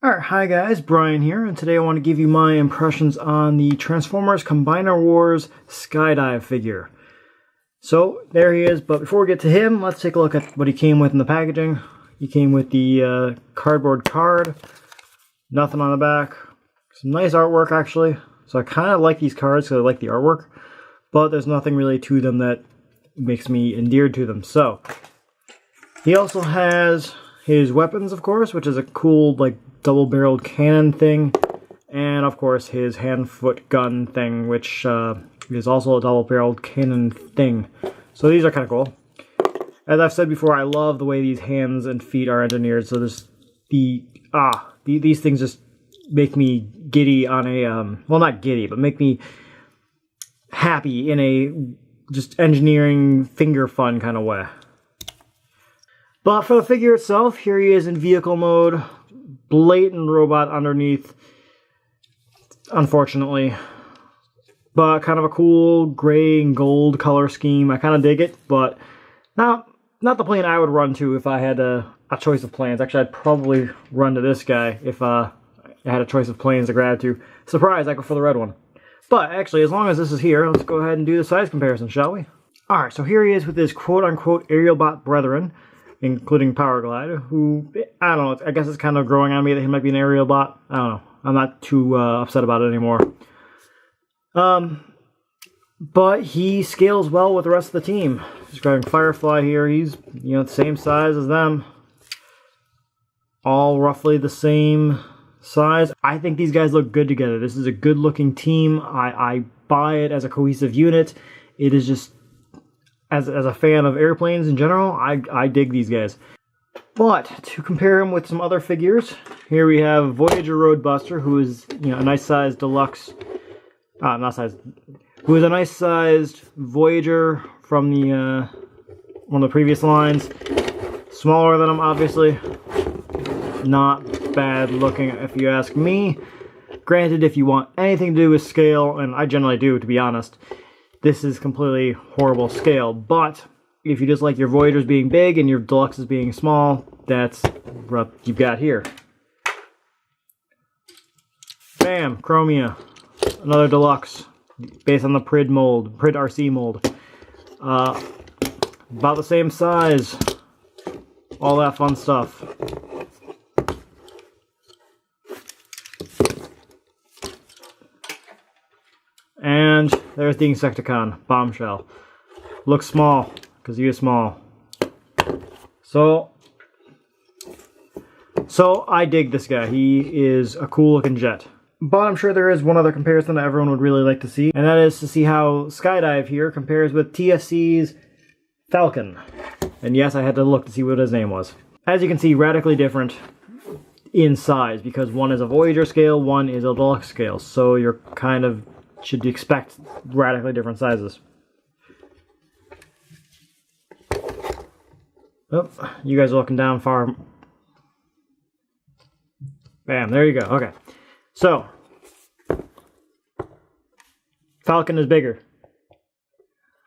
Alright, hi guys, Brian here, and today I want to give you my impressions on the Transformers Combiner Wars Skydive figure. So, there he is, but before we get to him, let's take a look at what he came with in the packaging. He came with the cardboard card, nothing on the back, some nice artwork actually. So I kind of like these cards because I like the artwork, but there's nothing really to them that makes me endeared to them. So, he also has his weapons, of course, which is a cool, like, double-barreled cannon thing, and of course his hand-foot gun thing, which is also a double-barreled cannon thing. So these are kind of cool. As I've said before, I love the way these hands and feet are engineered. So these things just make me giddy on a well, not giddy, but make me happy in a just engineering finger fun kind of way. But for the figure itself, here he is in vehicle mode. Blatant robot underneath, unfortunately. But kind of a cool gray and gold color scheme. I kind of dig it, but not the plane I would run to if I had a choice of planes. Actually, I'd probably run to this guy if I had a choice of planes to grab to. Surprise, I go for the red one. But actually, as long as this is here, let's go ahead and do the size comparison, shall we? Alright, so here he is with his quote-unquote Aerialbot brethren, including Powerglide, who, I don't know, I guess it's kind of growing on me that he might be an Aerialbot. I don't know. I'm not too upset about it anymore. But he scales well with the rest of the team. He's grabbing Firefly here. He's, the same size as them. All roughly the same size. I think these guys look good together. This is a good-looking team. I buy it as a cohesive unit. It is just, as a fan of airplanes in general, I dig these guys. But to compare him with some other figures, here we have Voyager Roadbuster, who is a nice sized deluxe, who is a nice sized Voyager from the one of the previous lines. Smaller than him, obviously. Not bad looking, if you ask me. Granted, if you want anything to do with scale, and I generally do, to be honest, this is completely horrible scale. But if you just like your Voyagers being big and your Deluxes being small, that's what you've got here. Bam! Chromia. Another Deluxe. Based on the Prid mold. Prid RC mold. About the same size. All that fun stuff. And there's the Insecticon, Bombshell. Looks small, because he is small. So I dig this guy. He is a cool looking jet. But I'm sure there is one other comparison that everyone would really like to see, and that is to see how Skydive here compares with TFC's Falcon. And yes, I had to look to see what his name was. As you can see, radically different in size, because one is a Voyager scale, one is a Deluxe scale. So you're kind of should expect radically different sizes. Oh, you guys are looking down far. Bam, there you go. Okay. So, Falcon is bigger.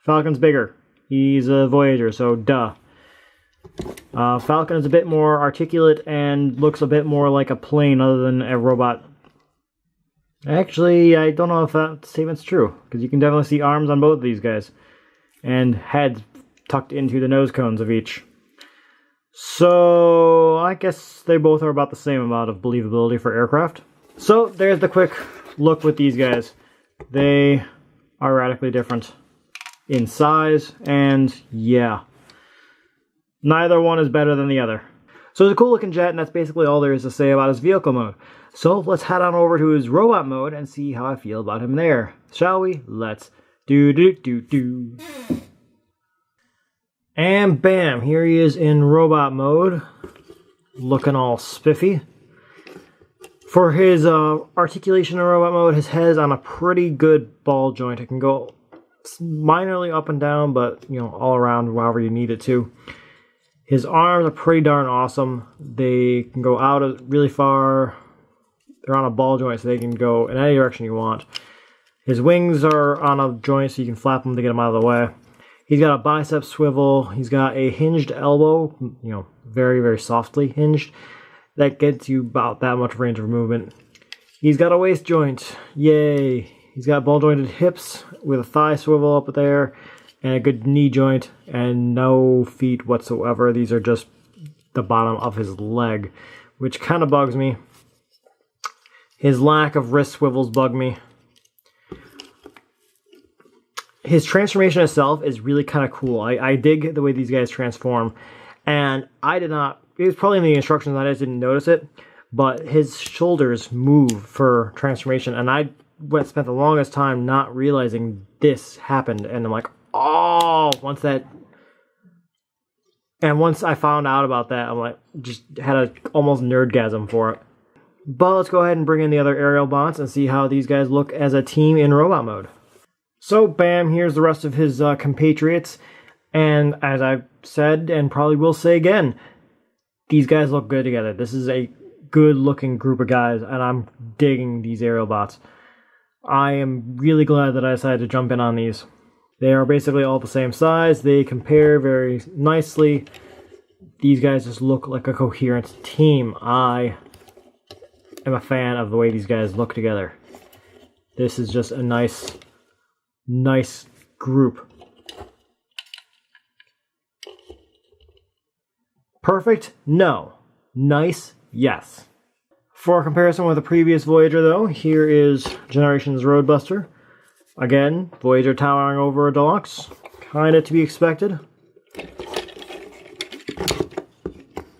Falcon's bigger. He's a Voyager, so duh. Falcon is a bit more articulate and looks a bit more like a plane other than a robot. Actually, I don't know if that statement's true, because you can definitely see arms on both of these guys, and heads tucked into the nose cones of each. So, I guess they both are about the same amount of believability for aircraft. So, there's the quick look with these guys. They are radically different in size, and yeah, neither one is better than the other. So it's a cool looking jet, and that's basically all there is to say about his vehicle mode. So let's head on over to his robot mode and see how I feel about him there. Shall we? Let's do. And bam, here he is in robot mode, looking all spiffy. For his articulation in robot mode, his head is on a pretty good ball joint. It can go minorly up and down, but all around however you need it to. His arms are pretty darn awesome. They can go out really far. They're on a ball joint, so they can go in any direction you want. His wings are on a joint, so you can flap them to get them out of the way. He's got a bicep swivel. He's got a hinged elbow, very, very softly hinged. that gets you about that much range of movement. He's got a waist joint. Yay. He's got ball jointed hips with a thigh swivel up there and a good knee joint and no feet whatsoever. These are just the bottom of his leg, which kind of bugs me. His lack of wrist swivels bug me. His transformation itself is really kind of cool. I dig the way these guys transform, and I did not, it was probably in the instructions, I just didn't notice it, but his shoulders move for transformation, and I spent the longest time not realizing this happened, and I'm like, oh, once I found out about that, I'm like, just had a almost nerdgasm for it. But let's go ahead and bring in the other Aerialbots and see how these guys look as a team in robot mode. So, bam, here's the rest of his compatriots, and as I've said, and probably will say again, these guys look good together. This is a good-looking group of guys, and I'm digging these Aerialbots. I am really glad that I decided to jump in on these. They are basically all the same size. They compare very nicely. These guys just look like a coherent team. I am a fan of the way these guys look together. This is just a nice group. Perfect? No. Nice? Yes. For comparison with the previous Voyager, though, here is Generations Roadbuster. Again, Voyager towering over a Deluxe. Kinda to be expected.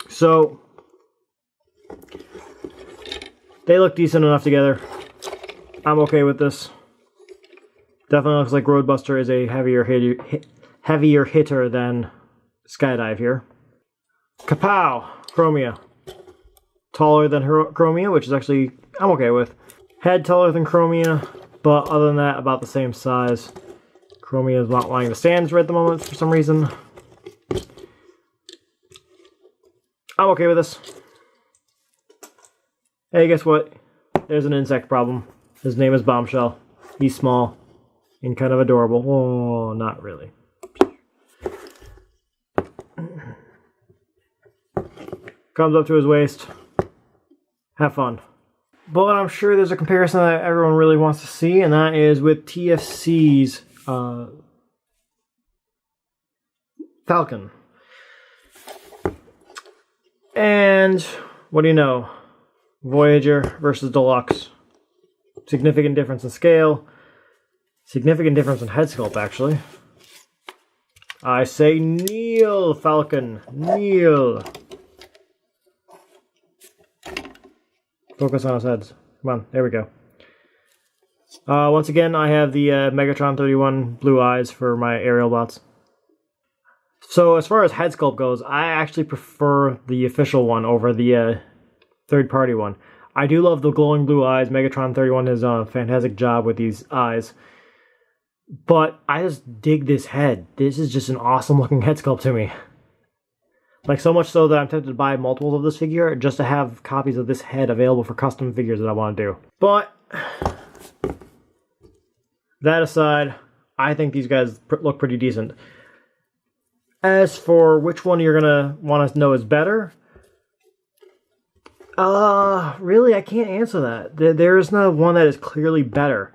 So, they look decent enough together. I'm okay with this. Definitely looks like Roadbuster is a heavier hitter than Skydive here. Kapow! Chromia. Taller than Chromia, which is actually, I'm okay with. Head taller than Chromia, but other than that, about the same size. Chromia is not lying the stands right at the moment for some reason. I'm okay with this. Hey, guess what? There's an insect problem. His name is Bombshell. He's small and kind of adorable. Oh, not really. Comes up to his waist. Have fun. But I'm sure there's a comparison that everyone really wants to see, and that is with TFC's Falcon. And what do you know? Voyager versus Deluxe. Significant difference in scale. Significant difference in head sculpt, actually. I say kneel, Falcon. Kneel. Focus on his heads. Come on, there we go. Once again, I have the Megatron 31 blue eyes for my Aerialbots. So as far as head sculpt goes, I actually prefer the official one over the third-party one. I do love the glowing blue eyes. Megatron 31 does a fantastic job with these eyes. But I just dig this head. This is just an awesome-looking head sculpt to me. Like, so much so that I'm tempted to buy multiples of this figure just to have copies of this head available for custom figures that I want to do. But that aside, I think these guys look pretty decent. As for which one you're going to want to know is better, really, I can't answer that. There is no one that is clearly better,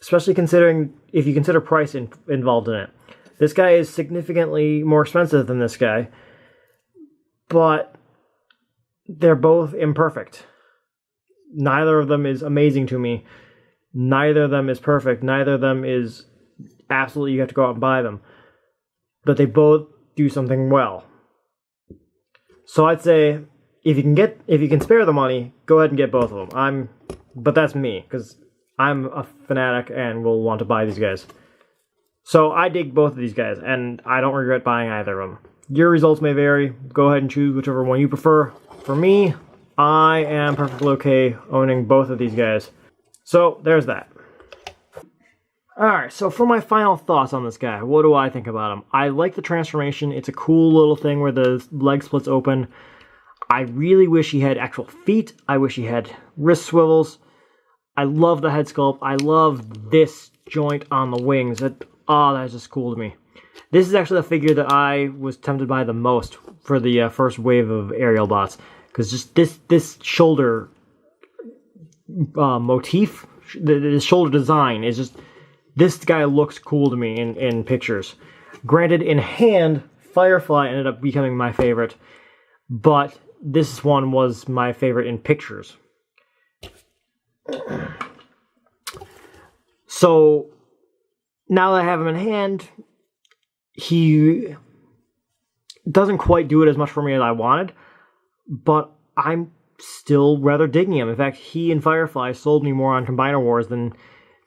especially considering, if you consider price involved in it. This guy is significantly more expensive than this guy, but they're both imperfect. Neither of them is amazing to me. Neither of them is perfect. Neither of them is absolutely you have to go out and buy them. But they both do something well. So I'd say if you can spare the money, go ahead and get both of them. But that's me, because I'm a fanatic and will want to buy these guys. So I dig both of these guys, and I don't regret buying either of them. Your results may vary. Go ahead and choose whichever one you prefer. For me, I am perfectly okay owning both of these guys. So there's that. Alright, so for my final thoughts on this guy, what do I think about him? I like the transformation. It's a cool little thing where the leg splits open. I really wish he had actual feet. I wish he had wrist swivels. I love the head sculpt. I love this joint on the wings. That's just cool to me. This is actually the figure that I was tempted by the most for the first wave of Aerialbots, because just this shoulder motif, the shoulder design is just, this guy looks cool to me in pictures. Granted, in hand, Firefly ended up becoming my favorite, but this one was my favorite in pictures. So now that I have him in hand, he doesn't quite do it as much for me as I wanted, but I'm still rather digging him. In fact, he and Firefly sold me more on Combiner Wars than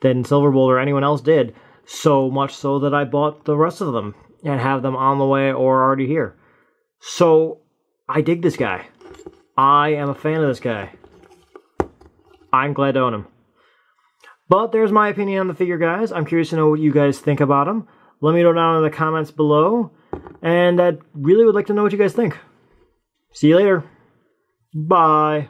Silverbolt or anyone else did. So much so that I bought the rest of them and have them on the way or already here. So I dig this guy. I am a fan of this guy. I'm glad to own him. But there's my opinion on the figure, guys. I'm curious to know what you guys think about him. Let me know down in the comments below. And I really would like to know what you guys think. See you later. Bye.